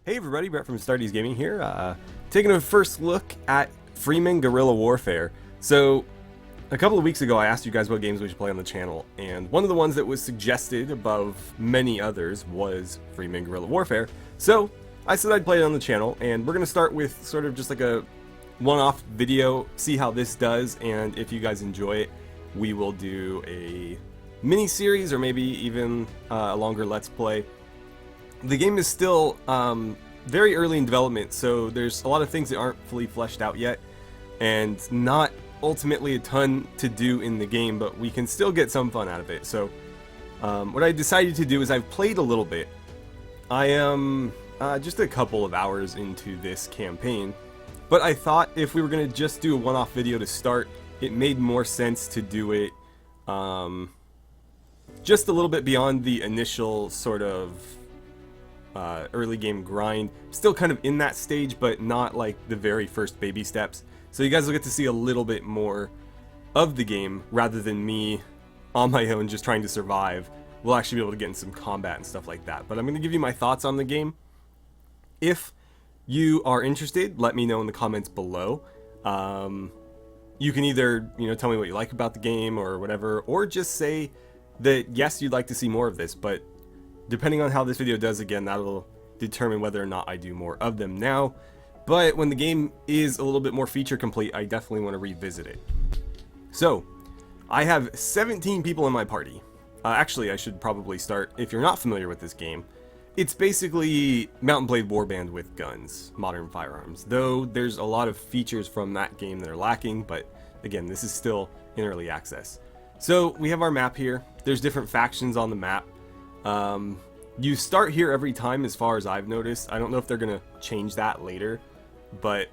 Hey everybody, Brett from AstartesGaming here, taking a first look at Freeman Guerrilla Warfare. So, a couple of weeks ago I asked you guys what games we should play on the channel, and one of the ones that was suggested above many others was Freeman Guerrilla Warfare. So, I said I'd play it on the channel, and we're going to start with sort of just like a one-off video, see how this does, and if you guys enjoy it, we will do a mini-series or maybe even a longer Let's Play. The game is still very early in development, so there's a lot of things that aren't fully fleshed out yet, and not ultimately a ton to do in the game, but we can still get some fun out of it. So what I decided to do is I've played a little bit. I am just a couple of hours into this campaign, but I thought if we were going to just do a one-off video to start, it made more sense to do it just a little bit beyond the initial sort of early game grind. Still kind of in that stage, but not like the very first baby steps. So you guys will get to see a little bit more of the game rather than me on my own just trying to survive. We'll actually be able to get in some combat and stuff like that. But I'm going to give you my thoughts on the game. If you are interested, let me know in the comments below. You can either, tell me what you like about the game or whatever, or just say that yes, you'd like to see more of this, but depending on how this video does, again, that'll determine whether or not I do more of them now. But when the game is a little bit more feature complete, I definitely want to revisit it. So, I have 17 people in my party. Actually, I should probably start, if you're not familiar with this game, it's basically Mount and Blade Warband with guns, modern firearms. Though there's a lot of features from that game that are lacking, but again, this is still in early access. So, we have our map here. There's different factions on the map. You start here every time as far as I've noticed. I don't know if they're going to change that later, but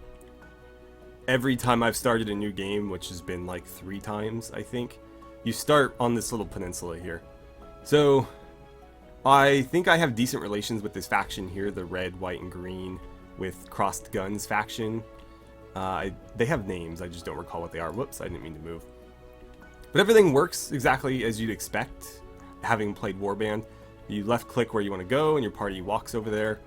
every time I've started a new game, which has been like 3 times, I think, you start on this little peninsula here. So I think I have decent relations with this faction here, the red, white, and green with crossed guns faction. They have names, I just don't recall what they are. Whoops, I didn't mean to move. But everything works exactly as you'd expect, having played Warband. You left click where you want to go and your party walks over there.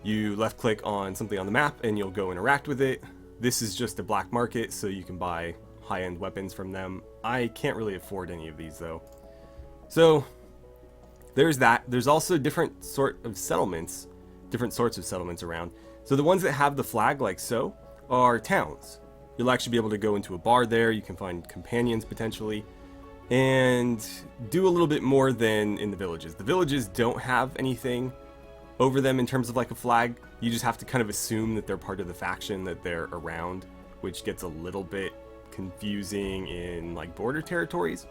You left click on something on the map and you'll go interact with it. This is just a black market, so you can buy high-end weapons from them. I can't really afford any of these though. So there's that. There's also different sorts of settlements around. So the ones that have the flag like so are towns. You'll actually be able to go into a bar there. You can find companions potentially, and do a little bit more than in the villages. The villages don't have anything over them in terms of like a flag. You just have to kind of assume that they're part of the faction that they're around, which gets a little bit confusing in like border territories.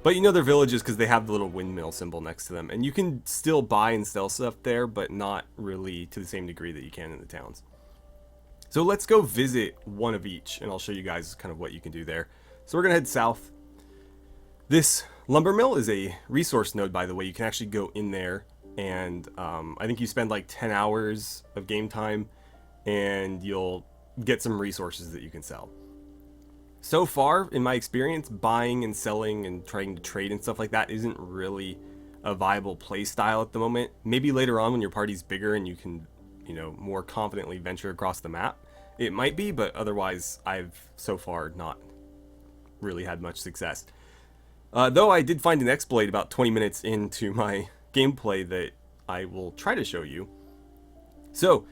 But they're villages because they have the little windmill symbol next to them, and you can still buy and sell stuff there, but not really to the same degree that you can in the towns. So let's go visit one of each, and I'll show you guys kind of what you can do there. So we're gonna head south. This lumber mill is a resource node, by the way. You can actually go in there, and I think you spend like 10 hours of game time, and you'll get some resources that you can sell. So far, in my experience, buying and selling and trying to trade and stuff like that isn't really a viable play style at the moment. Maybe later on when your party's bigger and you can, more confidently venture across the map, it might be, but otherwise I've so far not really had much success. Though I did find an exploit about 20 minutes into my gameplay that I will try to show you. So,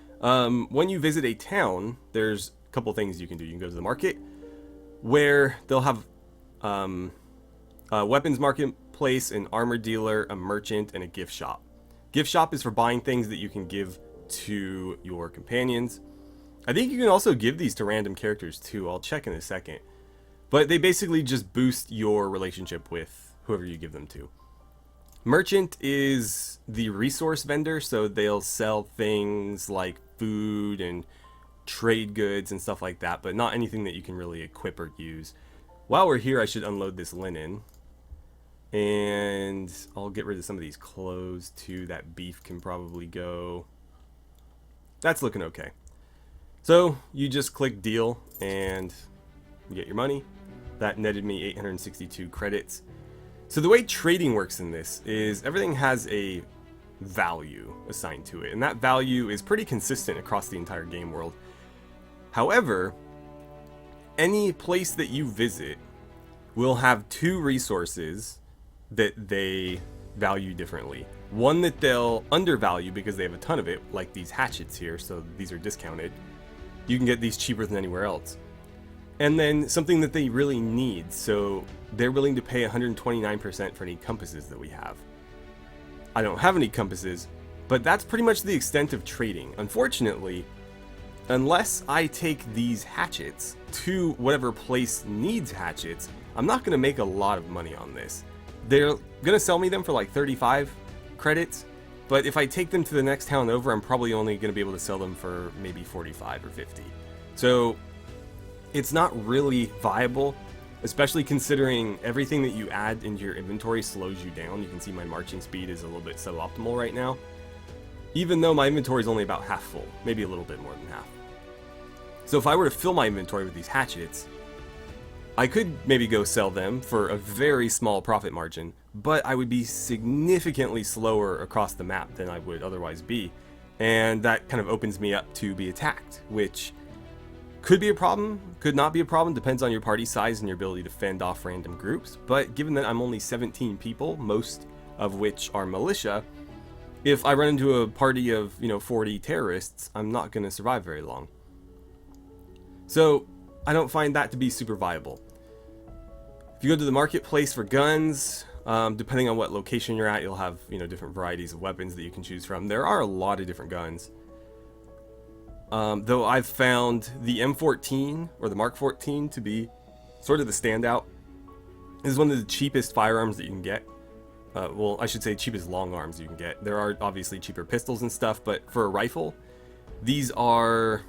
when you visit a town, there's a couple things you can do. You can go to the market, where they'll have a weapons marketplace, an armor dealer, a merchant, and a gift shop. Gift shop is for buying things that you can give to your companions. I think you can also give these to random characters too. I'll check in a second. But they basically just boost your relationship with whoever you give them to. Merchant is the resource vendor, so they'll sell things like food and trade goods and stuff like that, but not anything that you can really equip or use. While we're here, I should unload this linen. And I'll get rid of some of these clothes too. That beef can probably go. That's looking okay. So you just click deal and you get your money. That netted me 862 credits. So the way trading works in this is everything has a value assigned to it, and that value is pretty consistent across the entire game world. However, any place that you visit will have two resources that they value differently. One that they'll undervalue because they have a ton of it, like these hatchets here, so these are discounted. You can get these cheaper than anywhere else. And then something that they really need, so they're willing to pay 129% for any compasses that we have. I don't have any compasses, but that's pretty much the extent of trading. Unfortunately, unless I take these hatchets to whatever place needs hatchets, I'm not going to make a lot of money on this. They're going to sell me them for like 35 credits, but if I take them to the next town over, I'm probably only going to be able to sell them for maybe 45 or 50. So it's not really viable, especially considering everything that you add into your inventory slows you down. You can see my marching speed is a little bit suboptimal right now, even though my inventory is only about half full, maybe a little bit more than half. So if I were to fill my inventory with these hatchets, I could maybe go sell them for a very small profit margin, but I would be significantly slower across the map than I would otherwise be, and that kind of opens me up to be attacked, which could be a problem, could not be a problem, depends on your party size and your ability to fend off random groups. But given that I'm only 17 people, most of which are militia, if I run into a party of 40 terrorists, I'm not going to survive very long. So I don't find that to be super viable. If you go to the marketplace for guns, depending on what location you're at, you'll have different varieties of weapons that you can choose from. There are a lot of different guns. Though I've found the M14 or the Mark 14 to be sort of the standout. This is one of the cheapest firearms that you can get. Well, I should say cheapest long arms you can get. There are obviously cheaper pistols and stuff, but for a rifle, these are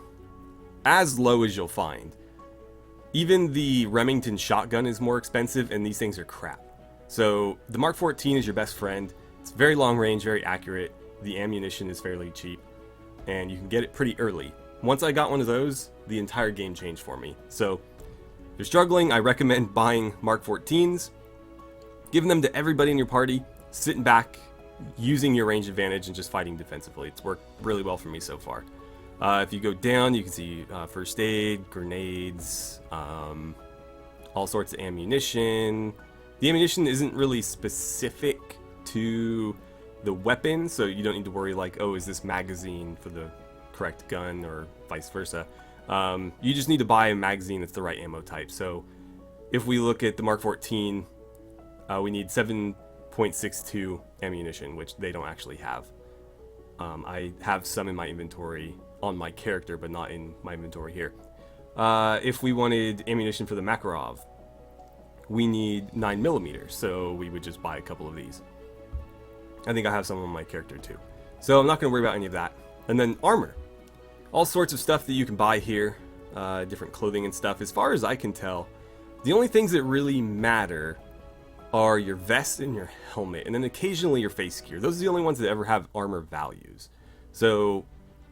as low as you'll find. Even the Remington shotgun is more expensive, and these things are crap. So the Mark 14 is your best friend. It's very long range, very accurate. The ammunition is fairly cheap, and you can get it pretty early. Once I got one of those, the entire game changed for me. So if you're struggling, I recommend buying Mark 14s, giving them to everybody in your party, sitting back, using your range advantage, and just fighting defensively. It's worked really well for me so far. If you go down, you can see first aid, grenades, all sorts of ammunition. The ammunition isn't really specific to the weapon, so you don't need to worry like, oh, is this magazine for the correct gun or vice versa. You just need to buy a magazine that's the right ammo type. So if we look at the Mark 14, we need 7.62 ammunition, which they don't actually have. I have some in my inventory on my character, but not in my inventory here. If we wanted ammunition for the Makarov, we need 9mm, so we would just buy a couple of these. I think I have some on my character too. So I'm not going to worry about any of that. And then armor. All sorts of stuff that you can buy here, different clothing and stuff. As far as I can tell, the only things that really matter are your vest and your helmet, and then occasionally your face gear. Those are the only ones that ever have armor values. So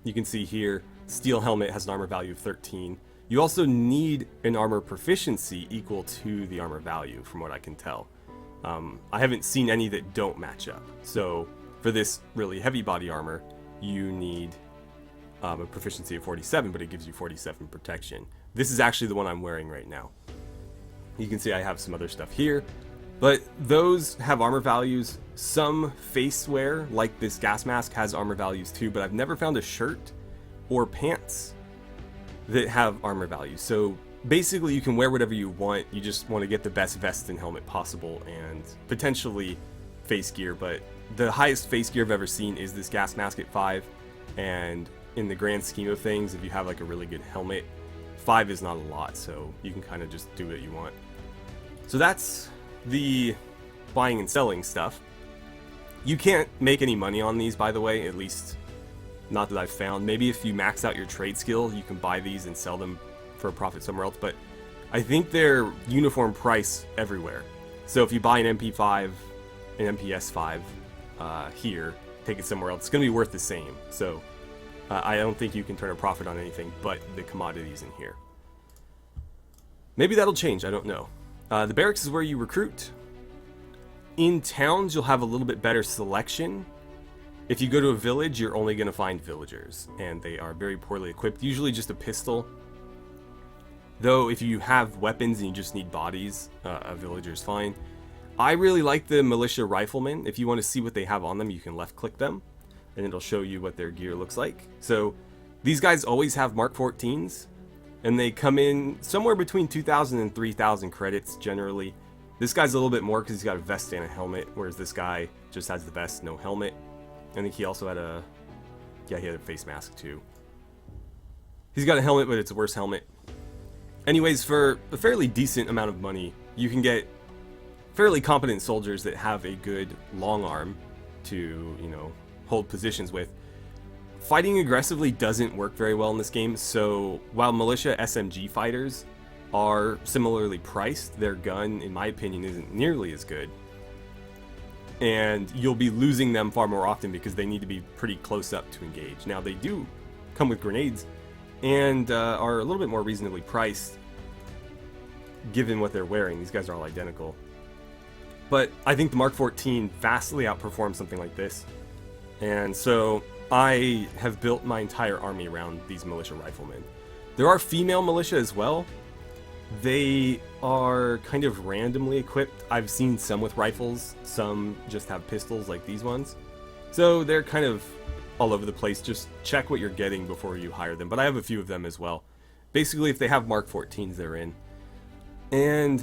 you can see here, steel helmet has an armor value of 13. You also need an armor proficiency equal to the armor value, from what I can tell. I haven't seen any that don't match up. So for this really heavy body armor, you need a proficiency of 47, but it gives you 47 protection. This is actually the one I'm wearing right now. You can see I have some other stuff here, but those have armor values. Some face wear, like this gas mask, has armor values too, but I've never found a shirt or pants that have armor values. So basically you can wear whatever you want. You just want to get the best vest and helmet possible, and potentially face gear. But the highest face gear I've ever seen is this gas mask at 5, and in the grand scheme of things, if you have like a really good helmet, 5 is not a lot, so you can kind of just do what you want. So that's the buying and selling stuff. You can't make any money on these, by the way, at least not that I've found. Maybe if you max out your trade skill, you can buy these and sell them for a profit somewhere else, but I think they're uniform price everywhere. So if you buy an MP5, an MPS5 here, take it somewhere else, it's going to be worth the same. So I don't think you can turn a profit on anything but the commodities in here. Maybe that'll change, I don't know. The barracks is where you recruit. In towns, you'll have a little bit better selection. If you go to a village, you're only going to find villagers, and they are very poorly equipped, usually just a pistol. Though if you have weapons and you just need bodies, a villager's fine. I really like the militia riflemen. If you want to see what they have on them, you can left click them, and it'll show you what their gear looks like. So these guys always have Mark 14s, and they come in somewhere between 2,000 and 3,000 credits generally. This guy's a little bit more because he's got a vest and a helmet, whereas this guy just has the vest, no helmet. I think he also had a, yeah, he had a face mask too. He's got a helmet, but it's a worse helmet. Anyways, for a fairly decent amount of money, you can get fairly competent soldiers that have a good long arm to, you know, hold positions with. Fighting aggressively doesn't work very well in this game, so while militia SMG fighters are similarly priced, their gun, in my opinion, isn't nearly as good. And you'll be losing them far more often because they need to be pretty close up to engage. Now, they do come with grenades and are a little bit more reasonably priced given what they're wearing. These guys are all identical. But I think the Mark 14 vastly outperforms something like this. And so I have built my entire army around these militia riflemen. There are female militia as well. They are kind of randomly equipped. I've seen some with rifles, some just have pistols like these ones. So they're kind of all over the place. Just check what you're getting before you hire them. But I have a few of them as well. Basically, if they have Mark 14s, they're in. And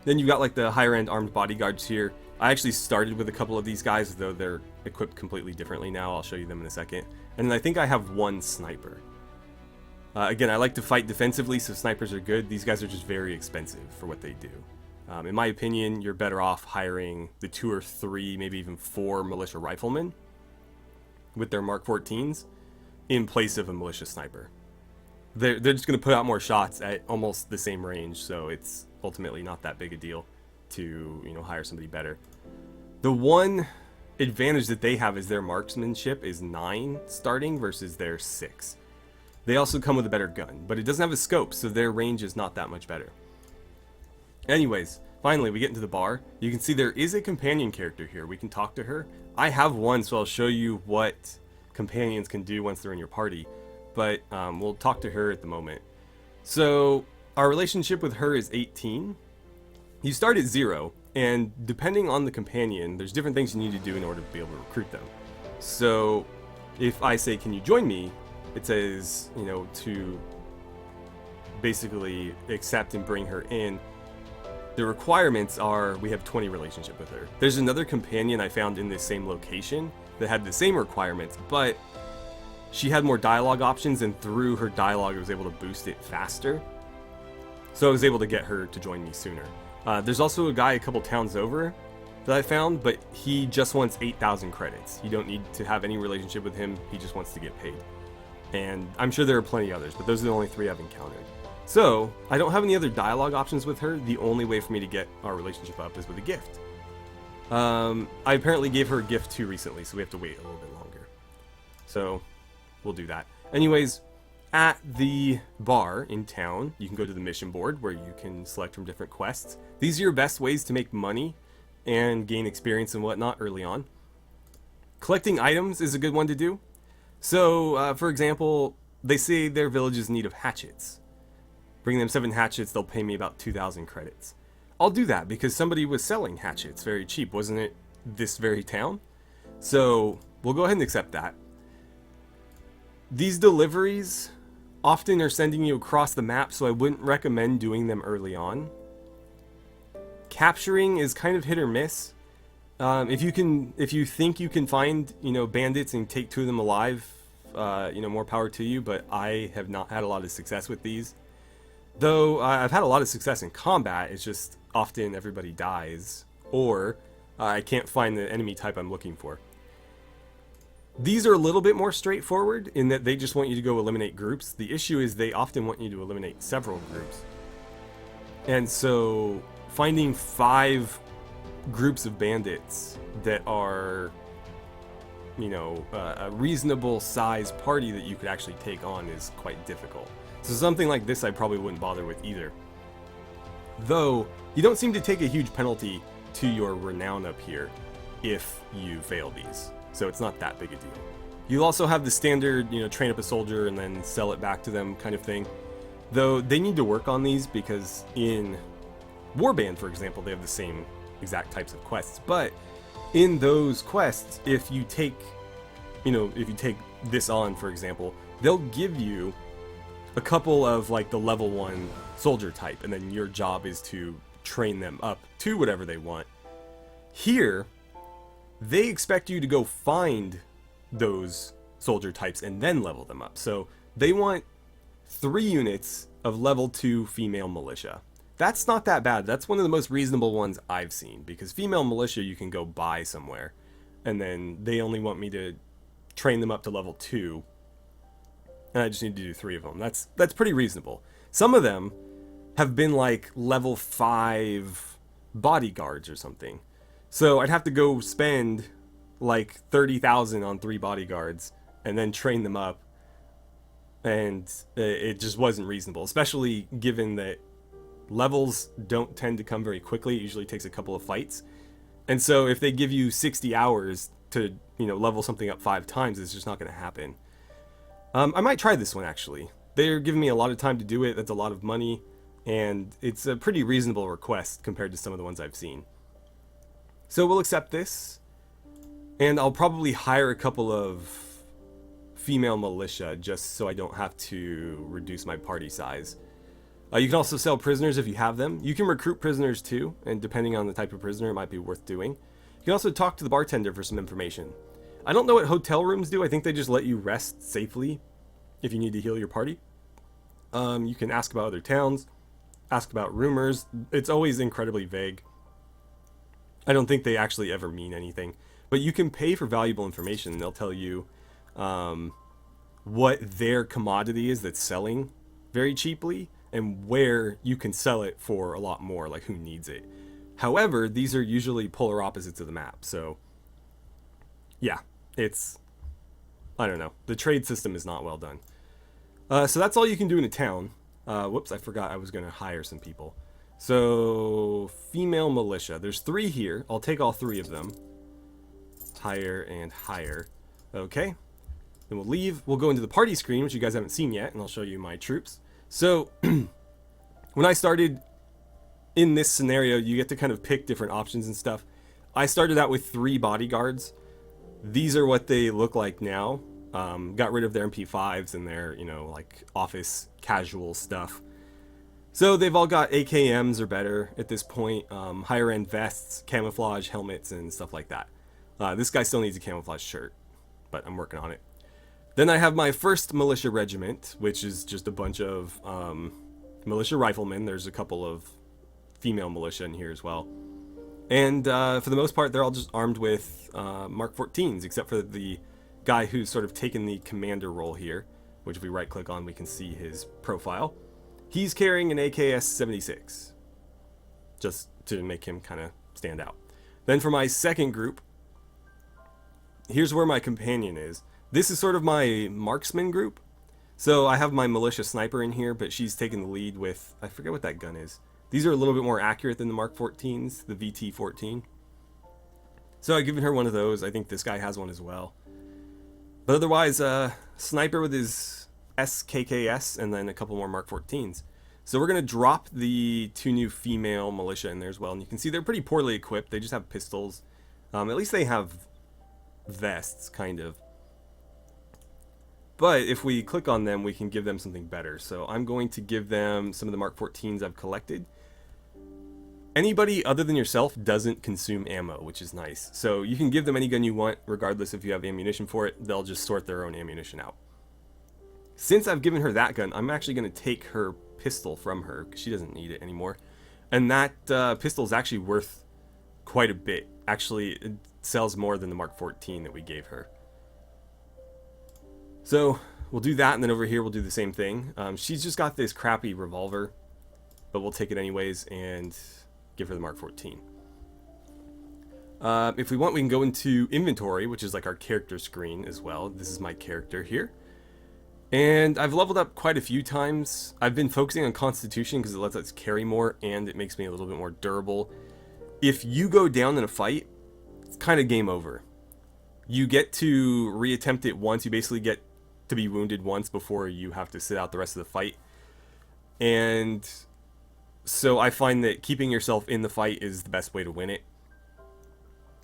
then you've got like the higher end armed bodyguards here. I actually started with a couple of these guys, though they're equipped completely differently now. I'll show you them in a second. And then I think I have one sniper. Again, I like to fight defensively, so snipers are good. These guys are just very expensive for what they do. In my opinion, you're better off hiring the 2 or 3, maybe even 4 militia riflemen with their Mark 14s in place of a militia sniper. They're just going to put out more shots at almost the same range, so it's ultimately not that big a deal to, you know, hire somebody better. The one advantage that they have is their marksmanship is 9 starting versus their 6. They also come with a better gun, but it doesn't have a scope, so their range is not that much better. Anyways, finally we get into the bar. You can see there is a companion character here. We can talk to her. I have one, so I'll show you what companions can do once they're in your party, but we'll talk to her at the moment. So our relationship with her is 18. You start at 0, and depending on the companion, there's different things you need to do in order to be able to recruit them. So if I say, can you join me? It says, you know, to basically accept and bring her in. The requirements are we have 20 relationship with her. There's another companion I found in this same location that had the same requirements, but she had more dialogue options, and through her dialogue I was able to boost it faster. So I was able to get her to join me sooner. There's also a guy a couple towns over that I found, but he just wants 8,000 credits. You don't need to have any relationship with him, he just wants to get paid. And I'm sure there are plenty others, but those are the only 3 I've encountered. So, I don't have any other dialogue options with her. The only way for me to get our relationship up is with a gift. I apparently gave her a gift too recently, so we have to wait a little bit longer. So, we'll do that. Anyways, at the bar in town, you can go to the mission board where you can select from different quests. These are your best ways to make money and gain experience and whatnot early on. Collecting items is a good one to do. So, for example, they say their village is in need of hatchets. Bring them 7 hatchets, they'll pay me about 2,000 credits. I'll do that because somebody was selling hatchets very cheap, wasn't it? This very town? So, we'll go ahead and accept that. These deliveries often are sending you across the map, so I wouldn't recommend doing them early on. Capturing is kind of hit or miss. If you think you can find, you know, bandits and take 2 of them alive, you know, more power to you, but I have not had a lot of success with these. Though I've had a lot of success in combat, it's just often everybody dies, or I can't find the enemy type I'm looking for. These are a little bit more straightforward in that they just want you to go eliminate groups. The issue is they often want you to eliminate several groups. And so finding 5 groups of bandits that are, you know, a reasonable size party that you could actually take on is quite difficult. So something like this I probably wouldn't bother with either. Though, you don't seem to take a huge penalty to your renown up here if you fail these. so it's not that big a deal. You'll also have the standard, train up a soldier and then sell it back to them kind of thing. Though they need to work on these because in Warband, for example, they have the same exact types of quests. But in those quests, if you take this on, for example, they'll give you a couple of like the level 1 soldier type, and then your job is to train them up to whatever they want. Here, they expect you to go find those soldier types and then level them up. So they want 3 units of level 2 female militia. That's not that bad. That's one of the most reasonable ones I've seen, because female militia you can go buy somewhere, and then they only want me to train them up to level 2, and I just need to do 3 of them. That's pretty reasonable. Some of them have been like level 5 bodyguards or something. So I'd have to go spend like 30,000 on 3 bodyguards and then train them up, and it just wasn't reasonable, especially given that levels don't tend to come very quickly. It usually takes a couple of fights, and so if they give you 60 hours to level something up 5 times, it's just not going to happen. I might try this one actually. They're giving me a lot of time to do it. That's a lot of money, and it's a pretty reasonable request compared to some of the ones I've seen. So we'll accept this, and I'll probably hire a couple of female militia just so I don't have to reduce my party size. You can also sell prisoners if you have them. You can recruit prisoners too, and depending on the type of prisoner, it might be worth doing. You can also talk to the bartender for some information. I don't know what hotel rooms do. I think they just let you rest safely if you need to heal your party. You can ask about other towns, ask about rumors. It's always incredibly vague. I don't think they actually ever mean anything. But you can pay for valuable information. They'll tell you what their commodity is that's selling very cheaply, and where you can sell it for a lot more, like who needs it. However, these are usually polar opposites of the map, so yeah, I don't know. The trade system is not well done. So that's all you can do in a town. Whoops, I forgot I was going to hire some people. So, female militia. There's 3 here. I'll take all 3 of them. Hire and hire. Okay. Then we'll leave. We'll go into the party screen, which you guys haven't seen yet, and I'll show you my troops. So, when I started in this scenario, you get to kind of pick different options and stuff. I started out with 3 bodyguards. These are what they look like now. Got rid of their MP5s and their, like office casual stuff. So they've all got AKMs or better at this point. Higher end vests, camouflage helmets, and stuff like that. This guy still needs a camouflage shirt, but I'm working on it. Then I have my first militia regiment, which is just a bunch of militia riflemen. There's a couple of female militia in here as well. And for the most part, they're all just armed with Mark 14s, except for the guy who's sort of taken the commander role here, which if we right click on, we can see his profile. He's carrying an AKS-76, just to make him kind of stand out. Then for my second group, here's where my companion is. This is sort of my marksman group. So I have my militia sniper in here, but she's taking the lead with, I forget what that gun is. These are a little bit more accurate than the Mark 14s, the VT-14. So I've given her one of those. I think this guy has one as well. But otherwise, sniper with his SKKS and then a couple more Mark 14s. So we're going to drop the 2 new female militia in there as well. And you can see they're pretty poorly equipped. They just have pistols. At least they have vests, kind of. But if we click on them, we can give them something better. So I'm going to give them some of the Mark 14s I've collected. Anybody other than yourself doesn't consume ammo, which is nice. So you can give them any gun you want, regardless if you have ammunition for it. They'll just sort their own ammunition out. Since I've given her that gun, I'm actually going to take her pistol from her, because she doesn't need it anymore. And that pistol is actually worth quite a bit. Actually, it sells more than the Mark 14 that we gave her. So we'll do that, and then over here we'll do the same thing. She's just got this crappy revolver, but we'll take it anyways and give her the Mark 14. If we want, we can go into inventory, which is like our character screen as well. This is my character here. And I've leveled up quite a few times. I've been focusing on Constitution because it lets us carry more, and it makes me a little bit more durable. If you go down in a fight, it's kind of game over. You get to reattempt it once. You basically get to be wounded once before you have to sit out the rest of the fight. And so I find that keeping yourself in the fight is the best way to win it.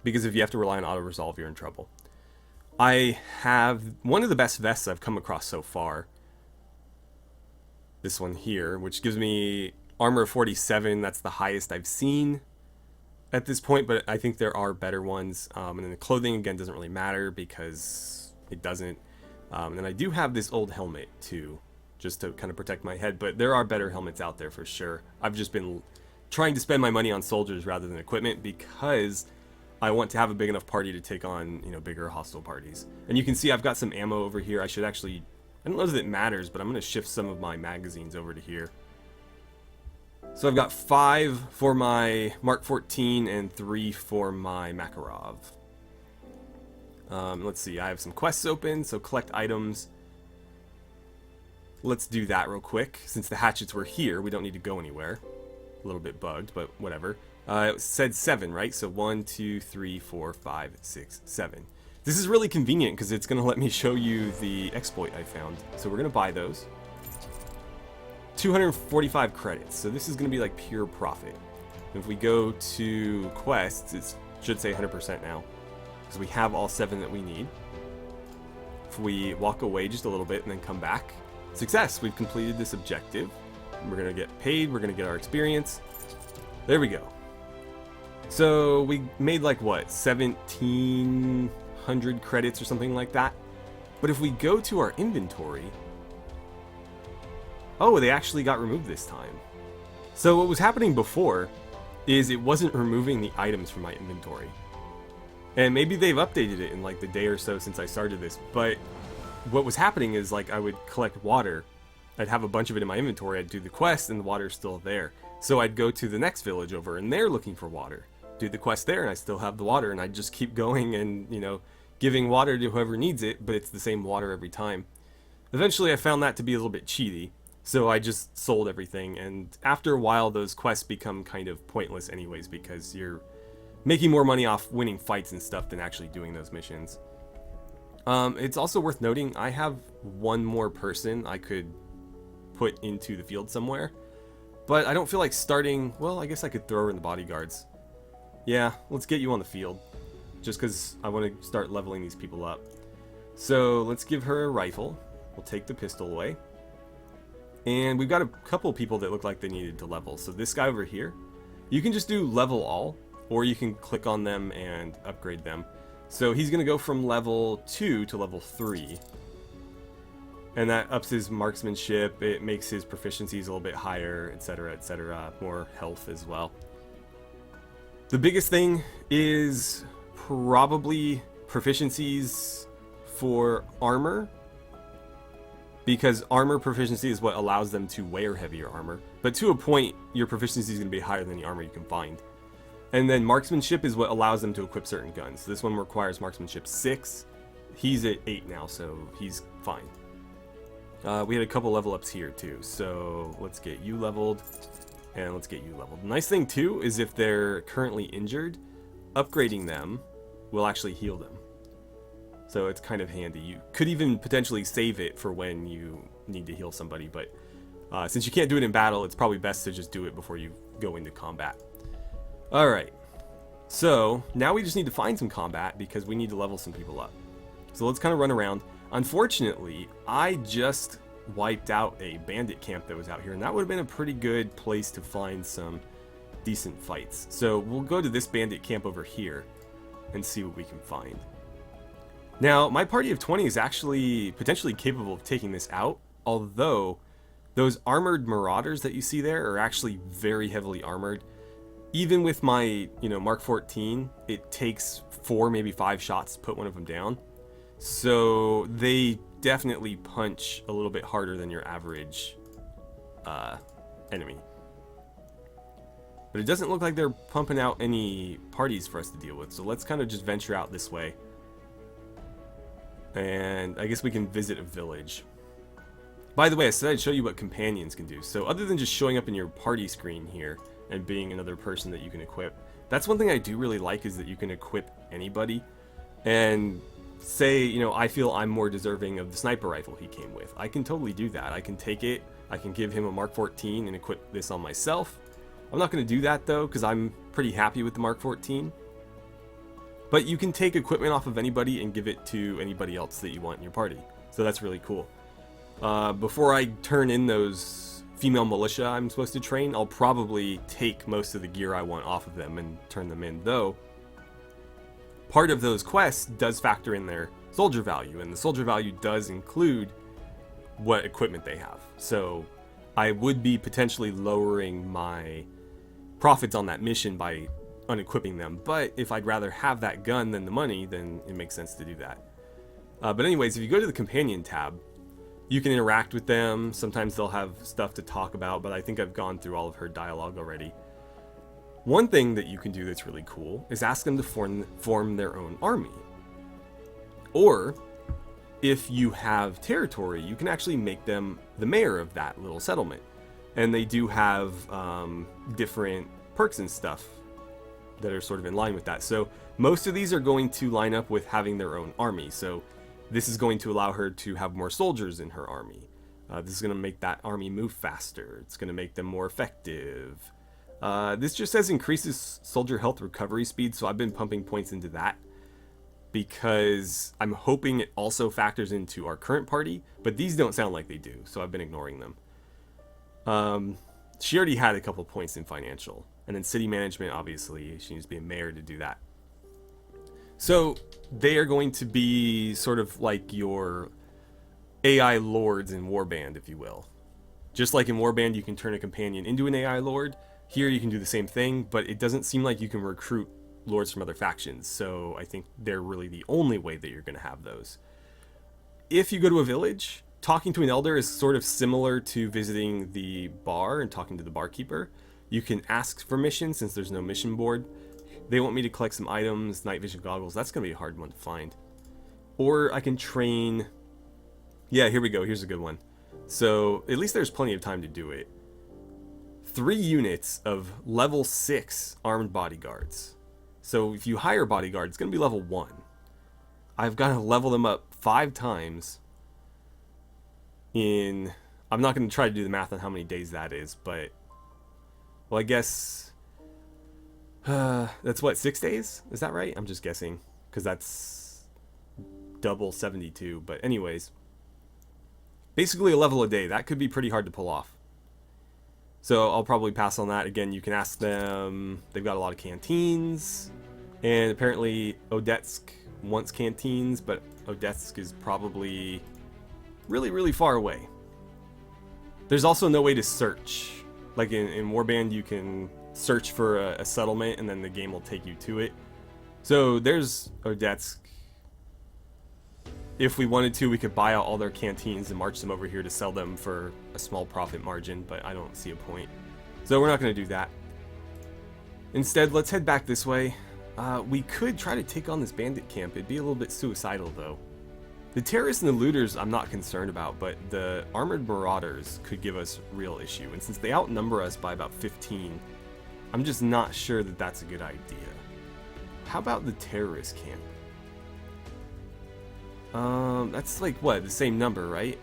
Because if you have to rely on auto-resolve, you're in trouble. I have one of the best vests I've come across so far. This one here, which gives me armor of 47. That's the highest I've seen at this point, but I think there are better ones. And then the clothing, again, doesn't really matter because it doesn't. And I do have this old helmet, too, just to kind of protect my head. But there are better helmets out there for sure. I've just been trying to spend my money on soldiers rather than equipment because I want to have a big enough party to take on, you know, bigger hostile parties. And you can see I've got some ammo over here. I should actually, I don't know if it matters, but I'm going to shift some of my magazines over to here. So I've got 5 for my Mark 14 and 3 for my Makarov. Let's see, I have some quests open, so collect items. Let's do that real quick. Since the hatchets were here, we don't need to go anywhere. A little bit bugged, but whatever. It said 7, right? So 1, 2, 3, 4, 5, 6, 7. This is really convenient because it's going to let me show you the exploit I found. So we're going to buy those. 245 credits. So this is going to be like pure profit. If we go to quests, it should say 100% now because we have all 7 that we need. If we walk away just a little bit and then come back, success! We've completed this objective. We're going to get paid. We're going to get our experience. There we go. So we made like what, 1,700 credits or something like that. But if we go to our inventory, oh, they actually got removed this time. So what was happening before is it wasn't removing the items from my inventory. And maybe they've updated it in like the day or so since I started this, but what was happening is like I would collect water. I'd have a bunch of it in my inventory, I'd do the quest, and the water's still there. So I'd go to the next village over, and they're looking for water. Do the quest there, and I still have the water, and I'd just keep going and, you know, giving water to whoever needs it, but it's the same water every time. Eventually I found that to be a little bit cheaty, so I just sold everything, and after a while those quests become kind of pointless anyways, because you're making more money off winning fights and stuff than actually doing those missions. It's also worth noting, I have one more person I could put into the field somewhere, but I don't feel like starting. Well, I guess I could throw her in the bodyguards. Yeah, let's get you on the field, just because I want to start leveling these people up. So let's give her a rifle. We'll take the pistol away, and we've got a couple people that look like they needed to level. So this guy over here, you can just do level all, or you can click on them and upgrade them. So he's going to go from level 2 to level 3. And that ups his marksmanship, it makes his proficiencies a little bit higher, etc., etc., more health as well. The biggest thing is probably proficiencies for armor, because armor proficiency is what allows them to wear heavier armor. But to a point, your proficiency is going to be higher than the armor you can find. And then marksmanship is what allows them to equip certain guns. This one requires marksmanship 6. He's at 8 now, so he's fine. We had a couple level ups here too, so let's get you leveled, and let's get you leveled. The nice thing too is if they're currently injured, upgrading them will actually heal them. So it's kind of handy. You could even potentially save it for when you need to heal somebody, but since you can't do it in battle, it's probably best to just do it before you go into combat. Alright, so now we just need to find some combat because we need to level some people up. So let's kind of run around. Unfortunately, I just wiped out a bandit camp that was out here, and that would have been a pretty good place to find some decent fights. So we'll go to this bandit camp over here and see what we can find. Now, my party of 20 is actually potentially capable of taking this out, although those armored marauders that you see there are actually very heavily armored. Even with my, Mark 14, it takes 4, maybe 5 shots to put one of them down. So they definitely punch a little bit harder than your average enemy. But it doesn't look like they're pumping out any parties for us to deal with. So let's kind of just venture out this way. And I guess we can visit a village. By the way, I said I'd show you what companions can do. So other than just showing up in your party screen here and being another person that you can equip, that's one thing I do really like, is that you can equip anybody. and say, you know, I feel I'm more deserving of the sniper rifle he came with. I can totally do that. I can take it, I can give him a Mark 14 and equip this on myself. I'm not going to do that though, because I'm pretty happy with the Mark 14. But you can take equipment off of anybody and give it to anybody else that you want in your party. So that's really cool. Before I turn in those female militia I'm supposed to train, I'll probably take most of the gear I want off of them and turn them in, though part of those quests does factor in their soldier value, and the soldier value does include what equipment they have. So I would be potentially lowering my profits on that mission by unequipping them, but if I'd rather have that gun than the money, then it makes sense to do that. But anyways, if you go to the companion tab, you can interact with them. Sometimes they'll have stuff to talk about, but I think I've gone through all of her dialogue already. One thing that you can do that's really cool is ask them to form their own army. Or, if you have territory, you can actually make them the mayor of that little settlement. And they do have different perks and stuff that are sort of in line with that. So most of these are going to line up with having their own army. So this is going to allow her to have more soldiers in her army. This is going to make that army move faster. It's going to make them more effective. This just says increases soldier health recovery speed, so I've been pumping points into that because I'm hoping it also factors into our current party, but these don't sound like they do, so I've been ignoring them. She already had a couple points in financial, and then city management, obviously, she needs to be a mayor to do that. So they are going to be sort of like your AI lords in Warband, if you will. Just like in Warband, you can turn a companion into an AI lord. Here you can do the same thing, but it doesn't seem like you can recruit lords from other factions. So I think they're really the only way that you're going to have those. If you go to a village, talking to an elder is sort of similar to visiting the bar and talking to the barkeeper. You can ask for missions since there's no mission board. They want me to collect some items, night vision goggles. That's going to be a hard one to find. Or I can train... Yeah, here we go. Here's a good one. So at least there's plenty of time to do it. 3 units of level 6 armed bodyguards. So if you hire bodyguards, it's going to be level 1. I've got to level them up 5 times in... I'm not going to try to do the math on how many days that is, but... Well, I guess... that's what, 6 days? Is that right? I'm just guessing, because that's double 72. But anyways, basically a level a day. That could be pretty hard to pull off. So I'll probably pass on that. Again, you can ask them. They've got a lot of canteens, and apparently Odetsk wants canteens, but Odetsk is probably really, really far away. There's also no way to search. Like in Warband, you can search for a settlement and then the game will take you to it. So there's Odetsk. If we wanted to, we could buy out all their canteens and march them over here to sell them for a small profit margin, but I don't see a point. So we're not going to do that. Instead, let's head back this way. We could try to take on this bandit camp. It'd be a little bit suicidal though. The terrorists and the looters I'm not concerned about, but the armored marauders could give us real issue. And since they outnumber us by about 15, I'm just not sure that that's a good idea. How about the terrorist camp? That's like, what, the same number, right?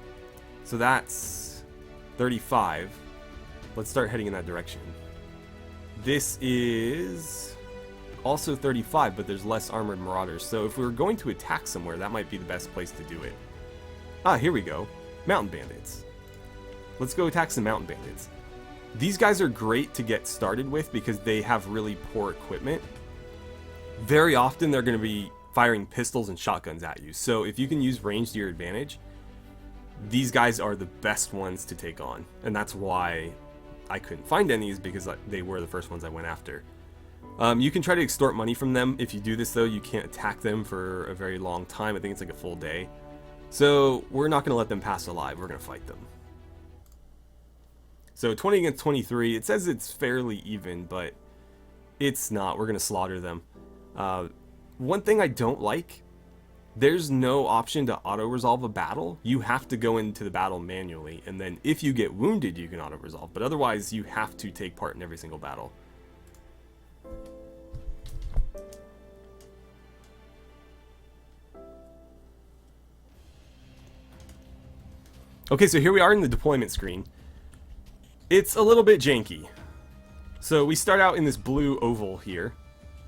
So that's 35. Let's start heading in that direction. This is also 35, but there's less armored marauders. So if we were going to attack somewhere, that might be the best place to do it. Ah, here we go. Mountain bandits. Let's go attack some mountain bandits. These guys are great to get started with because they have really poor equipment. Very often they're going to be firing pistols and shotguns at you. So if you can use range to your advantage, these guys are the best ones to take on. And that's why I couldn't find any, is because they were the first ones I went after. You can try to extort money from them. If you do this though, you can't attack them for a very long time. I think it's like a full day. So we're not going to let them pass alive. We're going to fight them. So 20 against 23, it says it's fairly even, but it's not. We're going to slaughter them. One thing I don't like, there's no option to auto-resolve a battle. You have to go into the battle manually, and then if you get wounded, you can auto-resolve. But otherwise, you have to take part in every single battle. Okay, so here we are in the deployment screen. It's a little bit janky. So we start out in this blue oval here,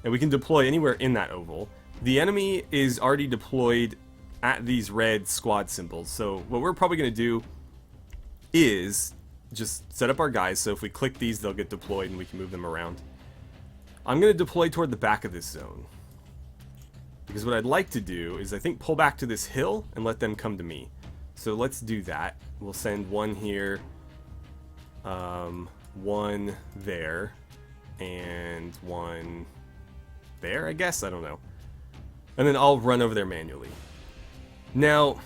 and we can deploy anywhere in that oval. The enemy is already deployed at these red squad symbols, so what we're probably going to do is just set up our guys, so if we click these, they'll get deployed and we can move them around. I'm going to deploy toward the back of this zone, because what I'd like to do is, I think, pull back to this hill and let them come to me. So let's do that. We'll send one here, one there, and one there, I guess? I don't know. And then I'll run over there manually. Now,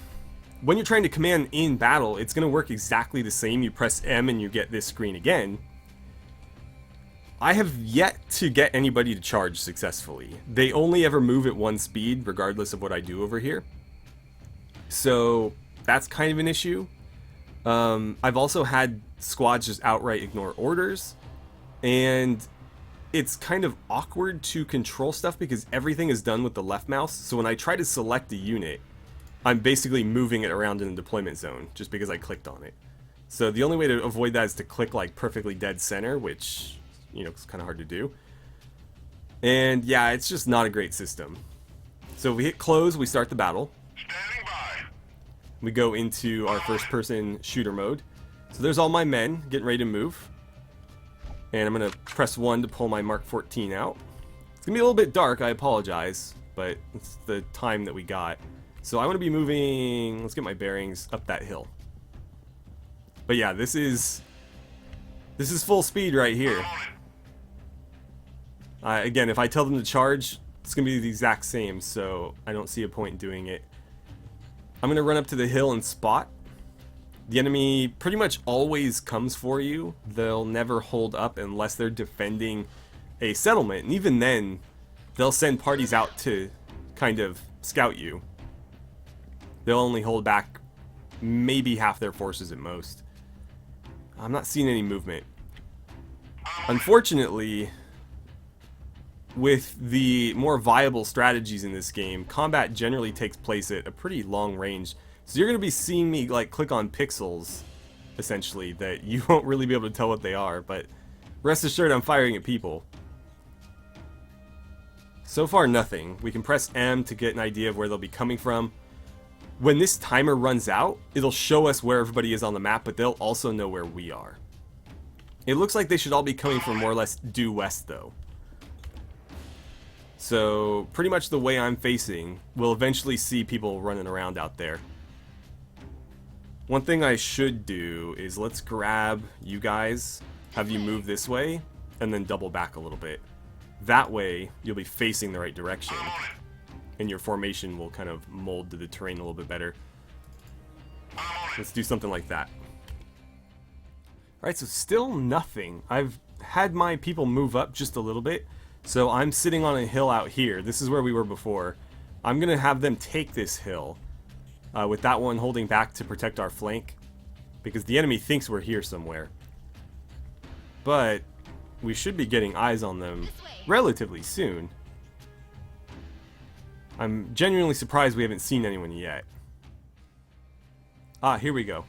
when you're trying to command in battle, it's going to work exactly the same. You press M and you get this screen again. I have yet to get anybody to charge successfully. They only ever move at one speed, regardless of what I do over here. So that's kind of an issue. I've also had squads just outright ignore orders, and it's kind of awkward to control stuff because everything is done with the left mouse. So when I try to select a unit, I'm basically moving it around in the deployment zone just because I clicked on it. So the only way to avoid that is to click like perfectly dead center, which, you know, it's kind of hard to do. And yeah, it's just not a great system. So if we hit close, we start the battle. Standing by. We go into our first person shooter mode. So there's all my men getting ready to move. And I'm going to press 1 to pull my Mark 14 out. It's going to be a little bit dark, I apologize, but it's the time that we got. So I want to be moving, let's get my bearings, up that hill. But yeah, this is full speed right here. Again, if I tell them to charge, it's going to be the exact same, so I don't see a point in doing it. I'm going to run up to the hill and spot. The enemy pretty much always comes for you. They'll never hold up unless they're defending a settlement. And even then, they'll send parties out to kind of scout you. They'll only hold back maybe half their forces at most. I'm not seeing any movement. Unfortunately, with the more viable strategies in this game, combat generally takes place at a pretty long range. So you're going to be seeing me like click on pixels, essentially, that you won't really be able to tell what they are, but rest assured I'm firing at people. So far nothing. We can press M to get an idea of where they'll be coming from. When this timer runs out, it'll show us where everybody is on the map, but they'll also know where we are. It looks like they should all be coming from more or less due west though. So pretty much the way I'm facing, we'll eventually see people running around out there. One thing I should do is let's grab you guys, have you move this way, and then double back a little bit. That way, you'll be facing the right direction, and your formation will kind of mold to the terrain a little bit better. Let's do something like that. Alright, so still nothing. I've had my people move up just a little bit, so I'm sitting on a hill out here. This is where we were before. I'm going to have them take this hill. With that one holding back to protect our flank, because the enemy thinks we're here somewhere. But we should be getting eyes on them relatively soon. I'm genuinely surprised we haven't seen anyone yet. Ah, here we go.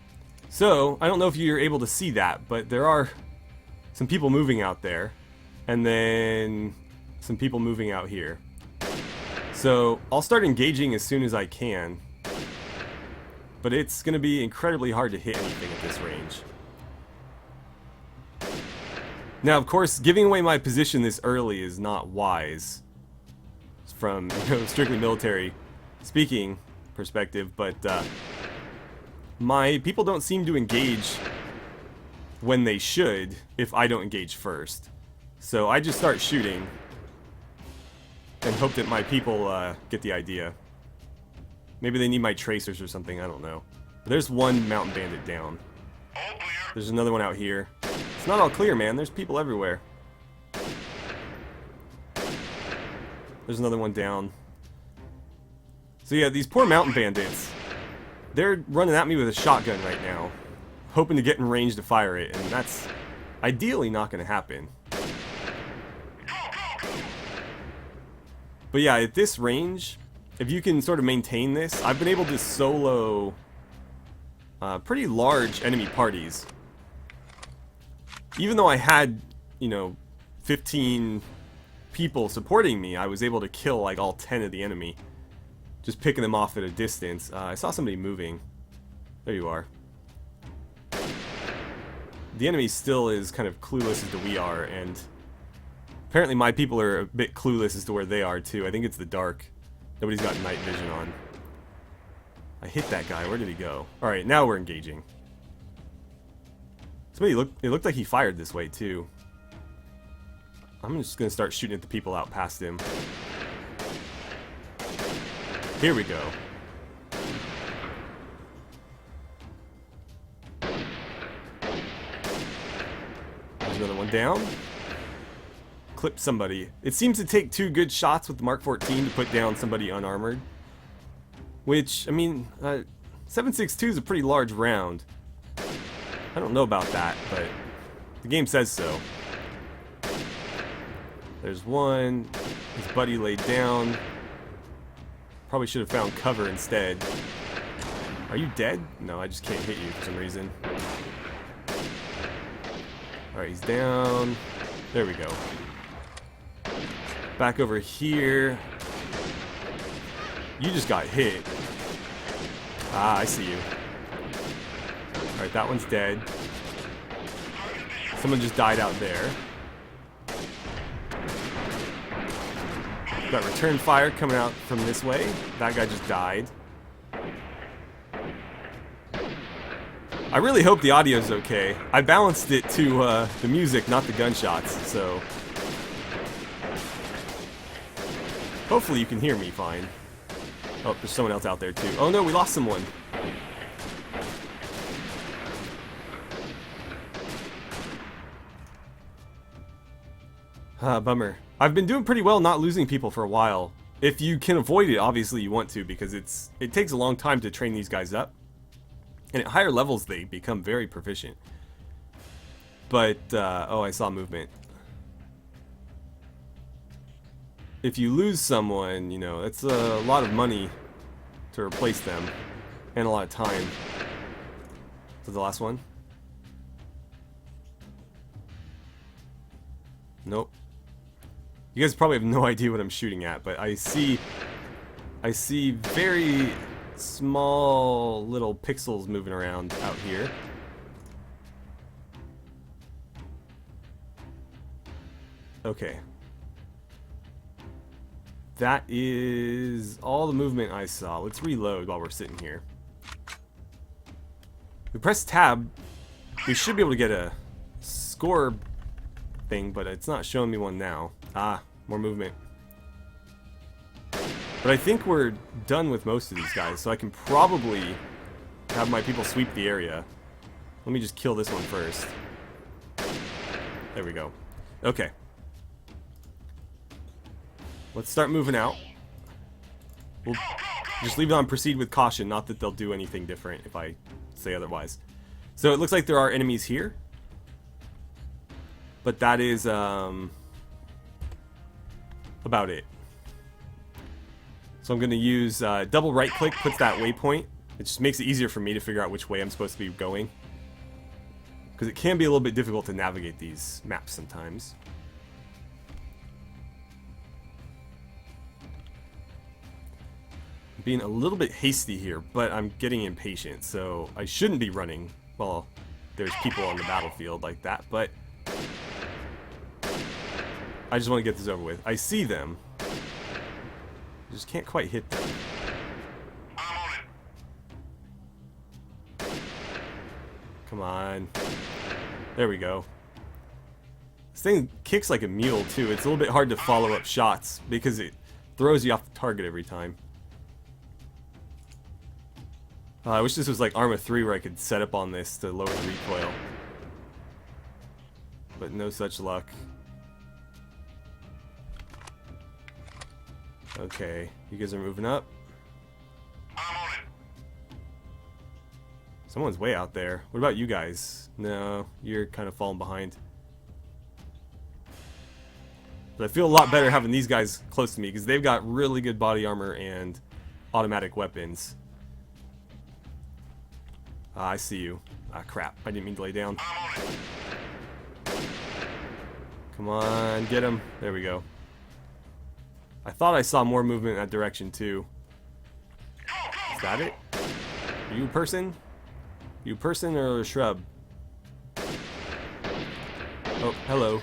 So, I don't know if you're able to see that, but there are some people moving out there, and then some people moving out here. So, I'll start engaging as soon as I can. But it's going to be incredibly hard to hit anything at this range. Now, of course, giving away my position this early is not wise from, you know, strictly military speaking perspective, but my people don't seem to engage when they should if I don't engage first. So I just start shooting and hope that my people get the idea. Maybe they need my tracers or something, I don't know. But there's one mountain bandit down. There's another one out here. It's not all clear, man. There's people everywhere. There's another one down. So yeah, these poor mountain bandits, they're running at me with a shotgun right now, hoping to get in range to fire it, and that's ideally not going to happen. But yeah, at this range, if you can sort of maintain this, I've been able to solo pretty large enemy parties. Even though I had, you know, 15 people supporting me, I was able to kill like all 10 of the enemy. Just picking them off at a distance. I saw somebody moving. There you are. The enemy still is kind of clueless as to we are, and apparently my people are a bit clueless as to where they are too. I think it's the dark. Nobody's got night vision on. I hit that guy. Where did he go? Alright, now we're engaging. It looked like he fired this way too. I'm just gonna start shooting at the people out past him. Here we go. There's another one down. Clip somebody. It seems to take 2 good shots with the Mark 14 to put down somebody unarmored. Which, I mean, 7.62 is a pretty large round. I don't know about that, but the game says so. There's one. His buddy laid down. Probably should have found cover instead. Are you dead? No, I just can't hit you for some reason. Alright, he's down. There we go. Back over here. You just got hit. Ah, I see you. Alright, that one's dead. Someone just died out there. Got return fire coming out from this way. That guy just died. I really hope the audio's okay. I balanced it to the music, not the gunshots, so hopefully you can hear me fine. Oh, there's someone else out there too. Oh no, we lost someone. Bummer. I've been doing pretty well not losing people for a while. If you can avoid it, obviously you want to, because it takes a long time to train these guys up. And at higher levels they become very proficient. But, oh, I saw movement. If you lose someone, you know, it's a lot of money to replace them. And a lot of time. Is that the last one? Nope. You guys probably have no idea what I'm shooting at, but I see very small little pixels moving around out here. Okay. That is all the movement I saw. Let's reload while we're sitting here. We press tab, we should be able to get a score thing, but it's not showing me one now. Ah, more movement. But I think we're done with most of these guys, so I can probably have my people sweep the area. Let me just kill this one first. There we go. Okay. Let's start moving out. We'll just leave it on proceed with caution, not that they'll do anything different if I say otherwise. So it looks like there are enemies here. But that is, about it. So I'm going to use double right click, puts that waypoint. It just makes it easier for me to figure out which way I'm supposed to be going. Because it can be a little bit difficult to navigate these maps sometimes. I'm being a little bit hasty here, but I'm getting impatient, so I shouldn't be running while there's people on the battlefield like that, but I just want to get this over with. I see them. I just can't quite hit them. Come on. There we go. This thing kicks like a mule too. It's a little bit hard to follow up shots because it throws you off the target every time. I wish this was like Arma 3 where I could set up on this to lower the recoil. But no such luck. Okay, you guys are moving up. Someone's way out there. What about you guys? No, you're kind of falling behind. But I feel a lot better having these guys close to me because they've got really good body armor and automatic weapons. I see you. Ah, crap. I didn't mean to lay down. Come on, get him. There we go. I thought I saw more movement in that direction, too. Is that it? Are you a person? You a person or a shrub? Oh, hello.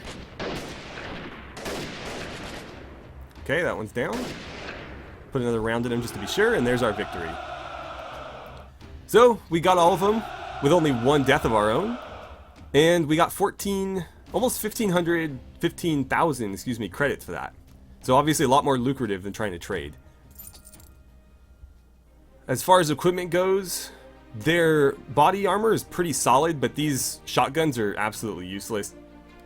Okay, that one's down. Put another round in him just to be sure, and there's our victory. So, we got all of them with only one death of our own. And we got 14, almost 15,000, excuse me, credits for that. So obviously a lot more lucrative than trying to trade. As far as equipment goes, their body armor is pretty solid, but these shotguns are absolutely useless.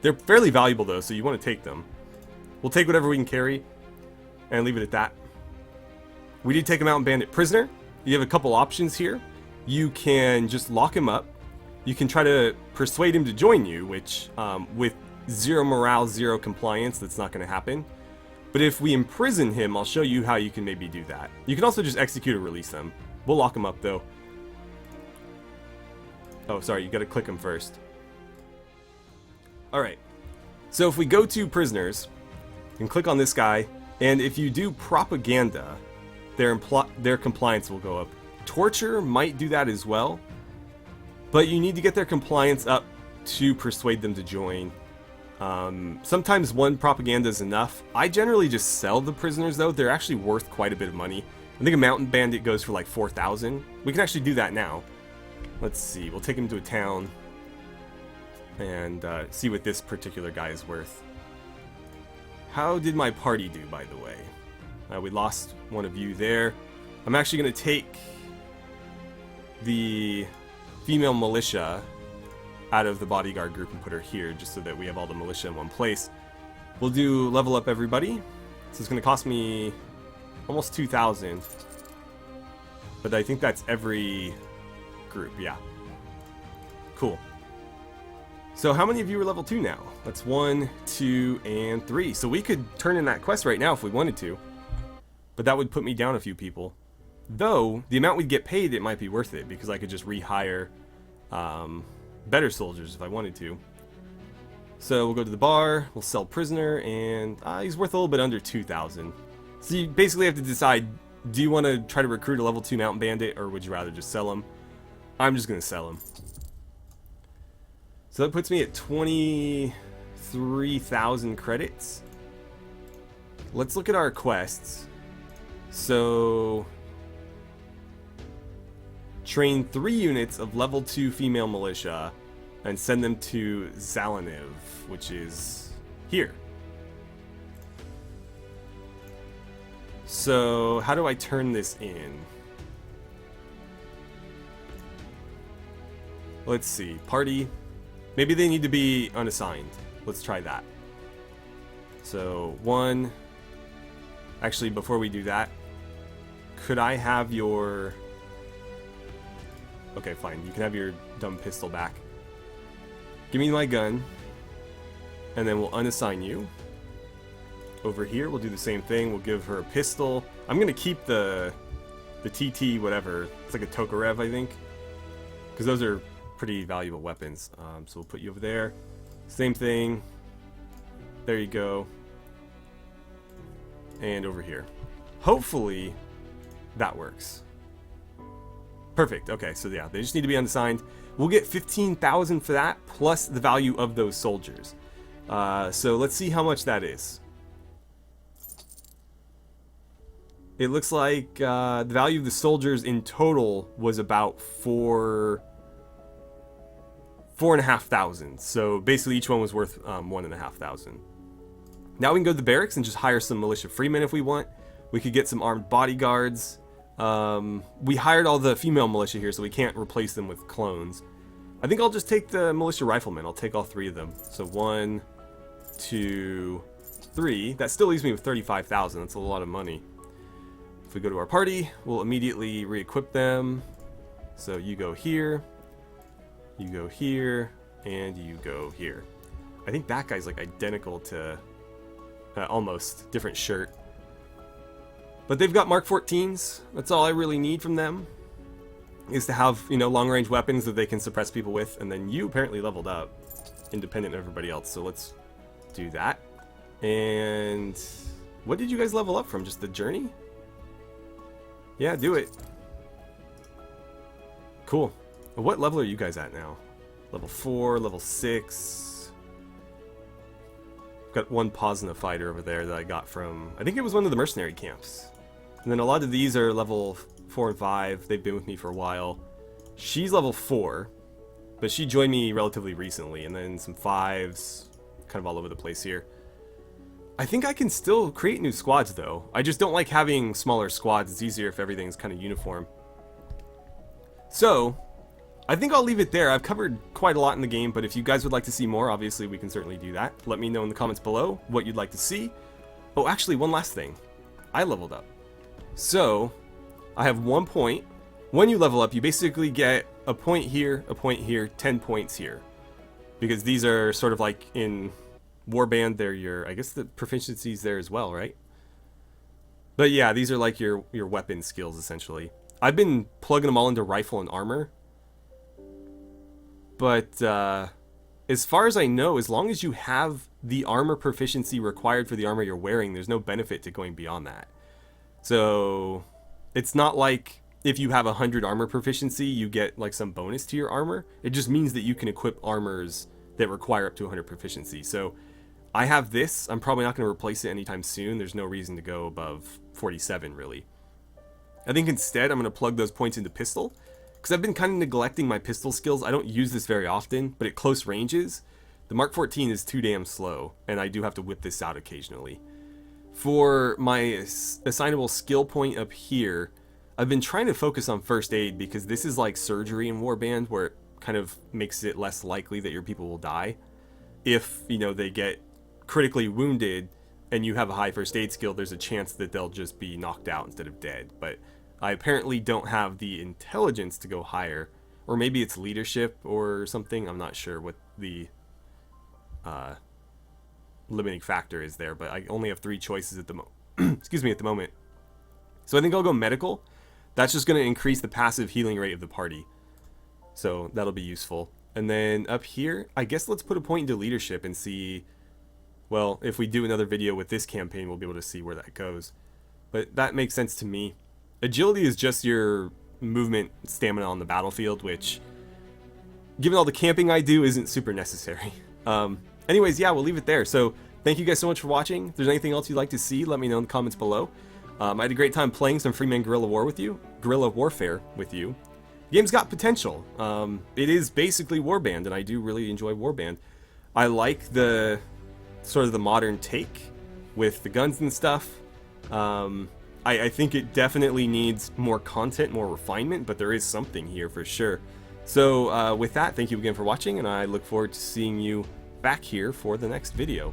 They're fairly valuable though, so you want to take them. We'll take whatever we can carry and leave it at that. We did take a mountain bandit prisoner. You have a couple options here. You can just lock him up. You can try to persuade him to join you, which with 0 morale, 0 compliance, that's not going to happen. But if we imprison him, I'll show you how you can maybe do that. You can also just execute or release them. We'll lock him up though. Oh, sorry, you gotta click him first. Alright. So if we go to prisoners, and click on this guy, and if you do propaganda, their compliance will go up. Torture might do that as well, but you need to get their compliance up to persuade them to join. Sometimes one propaganda is enough. I generally just sell the prisoners though. They're actually worth quite a bit of money. I think a mountain bandit goes for like 4,000. We can actually do that now. Let's see. We'll take him to a town and see what this particular guy is worth. How did my party do, by the way? We lost one of you there. I'm actually going to take the female militia out of the bodyguard group and put her here, just so that we have all the militia in one place. We'll do level up everybody. So it's going to cost me almost 2,000. But I think that's every group, yeah. Cool. So how many of you are level 2 now? That's 1, 2, and 3. So we could turn in that quest right now if we wanted to. But that would put me down a few people. Though, the amount we'd get paid, it might be worth it, because I could just rehire better soldiers if I wanted to. So we'll go to the bar, we'll sell prisoner, and he's worth a little bit under 2,000. So you basically have to decide, do you want to try to recruit a level 2 mountain bandit, or would you rather just sell him? I'm just going to sell him. So that puts me at 23,000 credits. Let's look at our quests. So train 3 units of level 2 female militia and send them to Zalaniv, which is here. So how do I turn this in? Let's see, party. Maybe they need to be unassigned. Let's try that. So 1. Actually, before we do that, could I have your... Okay, fine. You can have your dumb pistol back. Give me my gun. And then we'll unassign you. Over here, we'll do the same thing. We'll give her a pistol. I'm going to keep the TT whatever. It's like a Tokarev, I think. Because those are pretty valuable weapons. So we'll put you over there. Same thing. There you go. And over here. Hopefully, that works. Perfect. Okay, so yeah, they just need to be unassigned. We'll get 15,000 for that, plus the value of those soldiers. So let's see how much that is. It looks like the value of the soldiers in total was about 4,500. So basically each one was worth 1,500. Now we can go to the barracks and just hire some militia freemen if we want. We could get some armed bodyguards. We hired all the female militia here, so we can't replace them with clones. I think I'll just take the militia riflemen. I'll take all 3 of them. So 1, 2, 3. That still leaves me with 35,000. That's a lot of money. If we go to our party, we'll immediately re-equip them. So you go here, and you go here. I think that guy's like identical to almost different shirt. But they've got Mark 14s. That's all I really need from them. is to have, you know, long-range weapons that they can suppress people with, and then you apparently leveled up, independent of everybody else, so let's do that. And what did you guys level up from? Just the journey? Yeah, do it. Cool. What level are you guys at now? Level 4, level 6. Got one pause in the fighter over there that I got from, I think it was one of the mercenary camps. And then a lot of these are level 4 and 5. They've been with me for a while. She's level 4, but she joined me relatively recently. And then some 5s, kind of all over the place here. I think I can still create new squads though. I just don't like having smaller squads. It's easier if everything's kind of uniform. So, I think I'll leave it there. I've covered quite a lot in the game, but if you guys would like to see more, obviously we can certainly do that. Let me know in the comments below what you'd like to see. Oh, actually, one last thing. I leveled up. So, I have 1 point. When you level up, you basically get a point here, 10 points here. Because these are sort of like in Warband, they're your, I guess the proficiency's there as well, right? But yeah, these are like your weapon skills, essentially. I've been plugging them all into rifle and armor. But as far as I know, as long as you have the armor proficiency required for the armor you're wearing, there's no benefit to going beyond that. So it's not like if you have 100 armor proficiency, you get like some bonus to your armor. It just means that you can equip armors that require up to 100 proficiency. So I have this. I'm probably not going to replace it anytime soon. There's no reason to go above 47, really. I think instead I'm going to plug those points into pistol, because I've been kind of neglecting my pistol skills. I don't use this very often, but at close ranges, the Mark 14 is too damn slow, and I do have to whip this out occasionally. For my assignable skill point up here, I've been trying to focus on first aid, because this is like surgery in Warband, where it kind of makes it less likely that your people will die. If, you know, they get critically wounded and you have a high first aid skill, there's a chance that they'll just be knocked out instead of dead. But I apparently don't have the intelligence to go higher, or maybe it's leadership or something. I'm not sure what the limiting factor is there, but I only have 3 choices at the excuse me, at the moment. So I think I'll go medical. That's just going to increase the passive healing rate of the party, so that'll be useful. And then up here, I guess let's put a point into leadership and see, well, if we do another video with this campaign, we'll be able to see where that goes. But that makes sense to me. Agility is just your movement stamina on the battlefield, which, given all the camping I do, isn't super necessary. Anyways, yeah, we'll leave it there. So thank you guys so much for watching. If there's anything else you'd like to see, let me know in the comments below. I had a great time playing some Freeman Guerrilla Warfare with you. The game's got potential. It is basically Warband, and I do really enjoy Warband. I like the sort of the modern take with the guns and stuff. I think it definitely needs more content, more refinement, but there is something here for sure. So with that, thank you again for watching, and I look forward to seeing you back here for the next video.